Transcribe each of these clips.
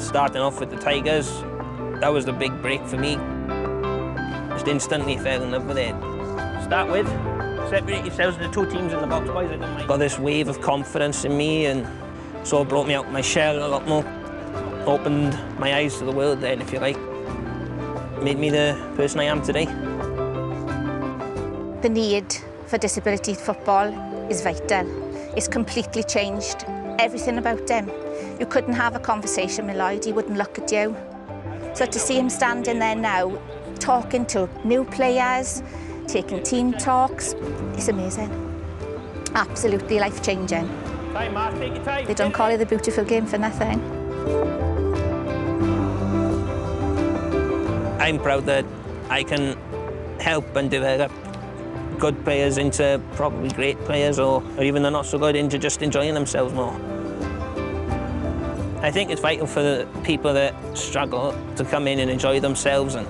Starting off with the Tigers, that was the big break for me. Just instantly fell in love with it. Start with, separate yourselves into 2 teams in the box, boys. Got this wave of confidence in me, and so it brought me out of my shell a lot more. Opened my eyes to the world then, if you like. Made me the person I am today. The need for disability football is vital. It's completely changed everything about him. You couldn't have a conversation with Lloyd, he wouldn't look at you. So to see him standing there now, talking to new players, taking team talks, it's amazing. Absolutely life-changing. They don't call it the beautiful game for nothing. I'm proud that I can help and develop good players into probably great players, or even the not so good into just enjoying themselves more. I think it's vital for the people that struggle to come in and enjoy themselves and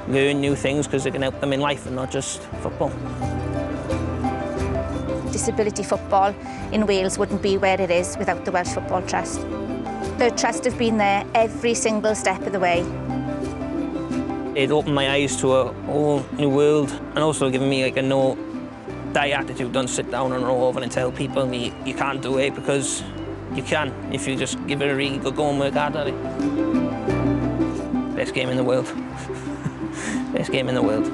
learn new things, because it can help them in life and not just football. Disability football in Wales wouldn't be where it is without the Welsh Football Trust. The Trust have been there every single step of the way. It opened my eyes to a whole new world, and also given me like a no-die attitude. Don't sit down and roll over and tell people you can't do it, because you can if you just give it a really good go and work hard at it. Best game in the world. Best game in the world.